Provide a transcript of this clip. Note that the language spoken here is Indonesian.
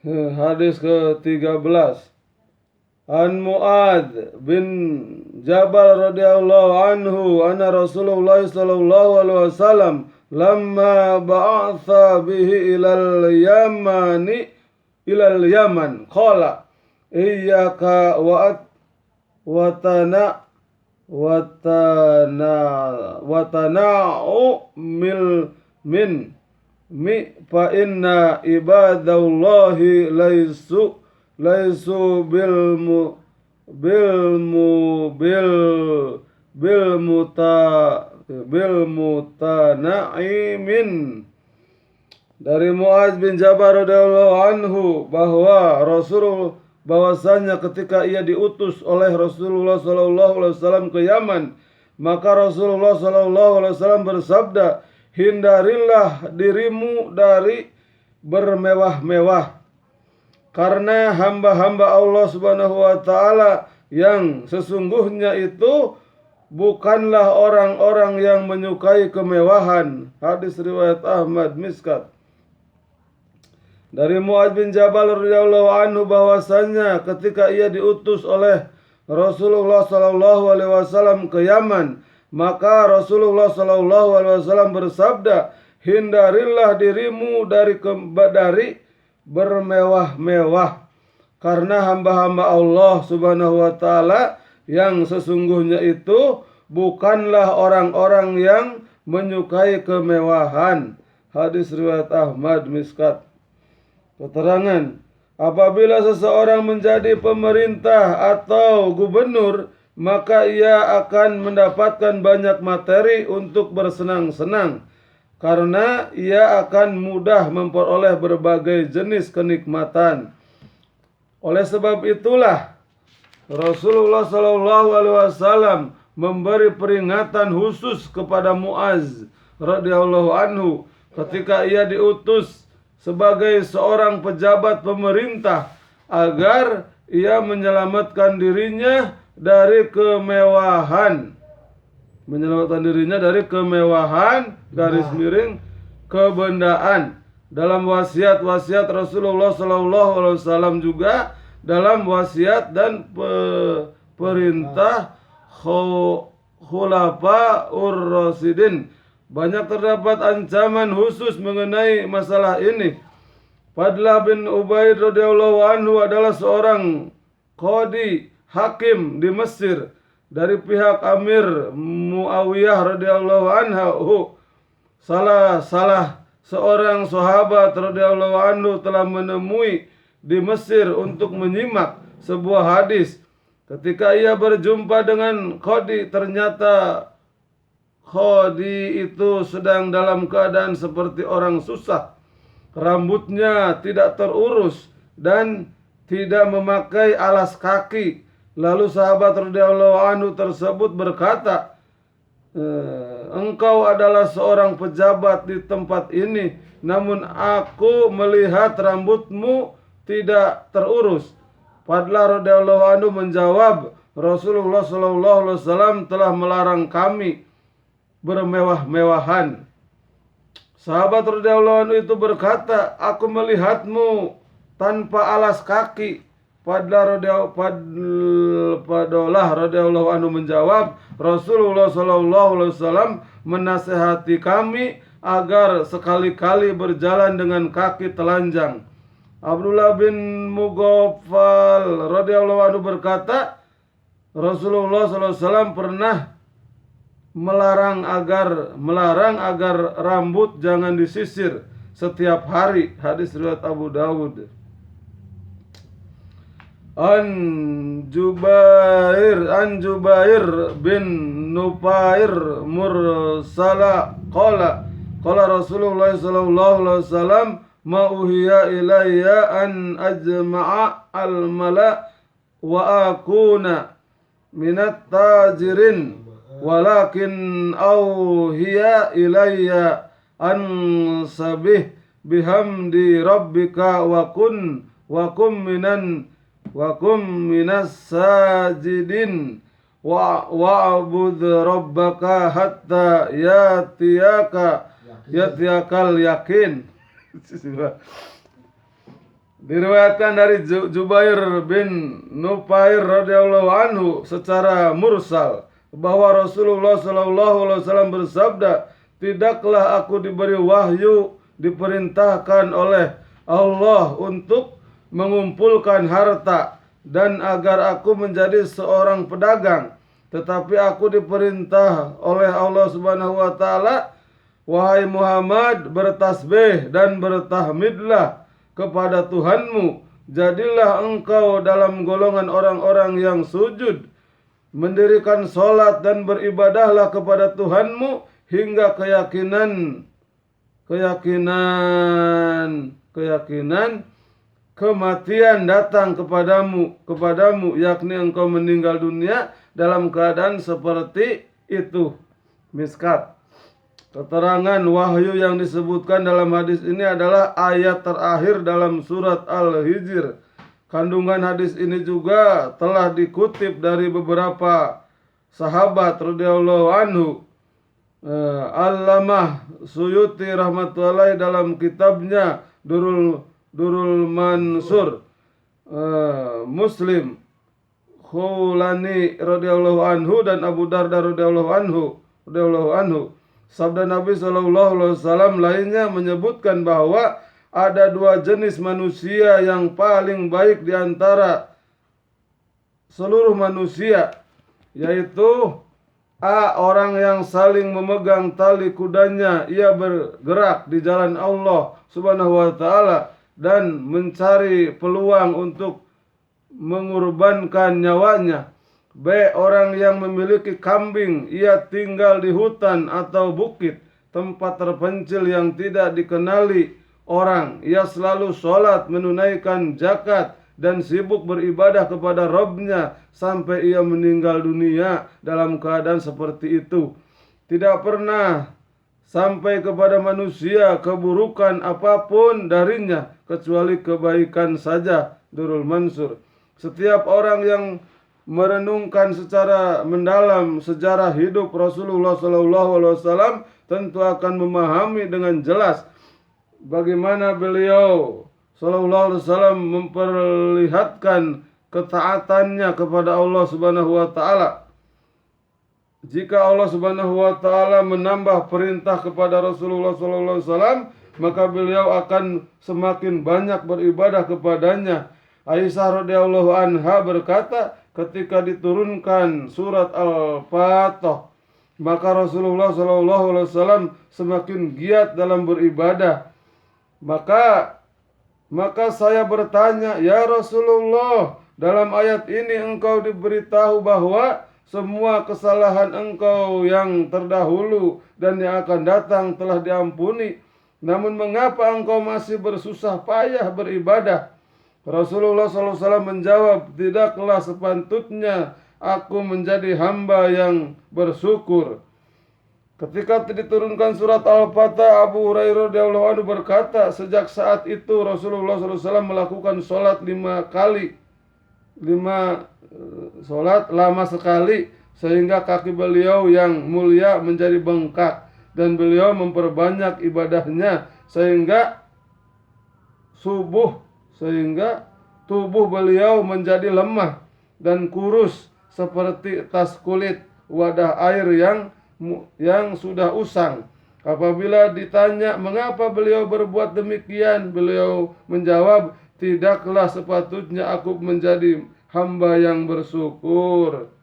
Hadis ke-13. An Mu'adz bin Jabal radhiyallahu anhu anna Rasulullah sallallahu alaihi wasallam lamma ba'atha bihi ilal Yaman qala iyyaka watana watana'u mi fa inna ibadallahi laisu bil mutana'imin. Dari Mu'adz bin Jabal radhiyallahu anhu bahwasanya ketika ia diutus oleh Rasulullah sallallahu alaihi wasallam ke Yaman, maka Rasulullah sallallahu alaihi wasallam bersabda, hindarilah dirimu dari bermewah-mewah, karena hamba-hamba Allah Subhanahu wa taala yang sesungguhnya itu bukanlah orang-orang yang menyukai kemewahan. Hadis riwayat Ahmad Miskat. Dari Mu'adz bin Jabal radhiyallahu anhu bahwasanya ketika ia diutus oleh Rasulullah sallallahu alaihi wasallam ke Yaman, maka Rasulullah sallallahu alaihi wasallam bersabda, hindarilah dirimu dari bermewah-mewah, karena hamba-hamba Allah Subhanahu wa taala yang sesungguhnya itu bukanlah orang-orang yang menyukai kemewahan. Hadis riwayat Ahmad Miskat. Keterangan, apabila seseorang menjadi pemerintah atau gubernur, maka ia akan mendapatkan banyak materi untuk bersenang-senang, karena ia akan mudah memperoleh berbagai jenis kenikmatan. Oleh sebab itulah Rasulullah sallallahu alaihi wasallam memberi peringatan khusus kepada Mu'adz radhiyallahu anhu ketika ia diutus sebagai seorang pejabat pemerintah agar ia menyelamatkan dirinya dari kemewahan. Menyelamatkan dirinya dari kemewahan, garis miring, kebendaan. Dalam wasiat-wasiat Rasulullah sallallahu alaihi wasallam juga dalam wasiat dan perintah Khulafaur Rasyidin banyak terdapat ancaman khusus mengenai masalah ini. Fadlah bin Ubaid radhiyallahu anhu adalah seorang qadi hakim di Mesir dari pihak Amir Muawiyah radhiyallahu anhu. Salah seorang sahabat radhiyallahu anhu telah menemui di Mesir untuk menyimak sebuah hadis. Ketika ia berjumpa dengan qadi, ternyata qadi itu sedang dalam keadaan seperti orang susah. Rambutnya tidak terurus dan tidak memakai alas kaki. Lalu sahabat radhiyallahu anhu tersebut berkata, engkau adalah seorang pejabat di tempat ini, namun aku melihat rambutmu tidak terurus. Fadlah radhiyallahu anhu menjawab, Rasulullah sallallahu alaihi wasallam telah melarang kami bermewah-mewahan. Sahabat radhiyallahu anhu itu berkata, aku melihatmu tanpa alas kaki. Fadlah radhiyallahu anhu menjawab, Rasulullah sallallahu alaihi wasallam menasihati kami agar sekali-kali berjalan dengan kaki telanjang. Abdullah bin Mughaffal radhiyallahu anhu berkata, Rasulullah sallallahu alaihi wasallam pernah melarang agar rambut jangan disisir setiap hari. Hadis riwayat Abu Dawud. An Jubair bin Nufair mursala qala Rasulullah sallallahu alaihi wasallam ma uhiya ilayya an ajma'a al-mala wa akuna minat tajirin, walakin auhiya ilayya an sabih bihamdi rabbika wa kum minas sajidin wa'bud rabbaka hatta yatiyakal yakin. Diriwayatkan dari Jubair bin Nufair radhiyallahu anhu secara mursal bahwa Rasulullah sallallahu alaihi wasallam bersabda, "Tidaklah aku diberi wahyu diperintahkan oleh Allah untuk mengumpulkan harta dan agar aku menjadi seorang pedagang, tetapi aku diperintah oleh Allah Subhanahu wa taala, wahai Muhammad, bertasbih dan bertahmidlah kepada Tuhanmu. Jadilah engkau dalam golongan orang-orang yang sujud, mendirikan solat dan beribadahlah kepada Tuhanmu hingga keyakinan kematian datang kepadamu, yakni engkau meninggal dunia dalam keadaan seperti itu." Miskat. Keterangan wahyu yang disebutkan dalam hadis ini adalah ayat terakhir dalam surat Al-Hijr. Kandungan hadis ini juga telah dikutip dari beberapa sahabat radhiyallahu anhu. Allamah Suyuti rahmatullahi dalam kitabnya Durul Mansur, Muslim Khulani radhiyallahu anhu dan Abu Darda radhiyallahu anhu. Sabda Nabi sallallahu alaihi wasallam lainnya menyebutkan bahwa ada dua jenis manusia yang paling baik di antara seluruh manusia, yaitu A. Orang yang saling memegang tali kudanya, ia bergerak di jalan Allah Subhanahu wa taala dan mencari peluang untuk mengorbankan nyawanya. B. Orang yang memiliki kambing, ia tinggal di hutan atau bukit, tempat terpencil yang tidak dikenali orang. Ia selalu sholat, menunaikan zakat, dan sibuk beribadah kepada Rabb-Nya sampai ia meninggal dunia dalam keadaan seperti itu. Tidak pernah sampai kepada manusia keburukan apapun darinya kecuali kebaikan saja. Durul Mansur. Setiap orang yang merenungkan secara mendalam sejarah hidup Rasulullah SAW tentu akan memahami dengan jelas bagaimana beliau SAW memperlihatkan ketaatannya kepada Allah Subhanahu wa taala. Jika Allah Subhanahu wa taala menambah perintah kepada Rasulullah SAW, maka beliau akan semakin banyak beribadah kepadanya. Aisyah radhiyallahu anha berkata, ketika diturunkan surat Al-Fatah, maka Rasulullah SAW semakin giat dalam beribadah. Maka saya bertanya, "Ya Rasulullah, dalam ayat ini engkau diberitahu bahwa semua kesalahan engkau yang terdahulu dan yang akan datang telah diampuni. Namun mengapa engkau masih bersusah payah beribadah?" Rasulullah SAW menjawab, "Tidaklah sepatutnya aku menjadi hamba yang bersyukur." Ketika diturunkan surat Al-Fatah, Abu Hurairah radhiyallahu anhu berkata, sejak saat itu Rasulullah SAW melakukan sholat 5 kali. 5 sholat lama sekali, sehingga kaki beliau yang mulia menjadi bengkak. Dan beliau memperbanyak ibadahnya sehingga tubuh beliau menjadi lemah dan kurus seperti tas kulit wadah air yang sudah usang. Apabila ditanya mengapa beliau berbuat demikian, beliau menjawab, "Tidaklah sepatutnya aku menjadi hamba yang bersyukur."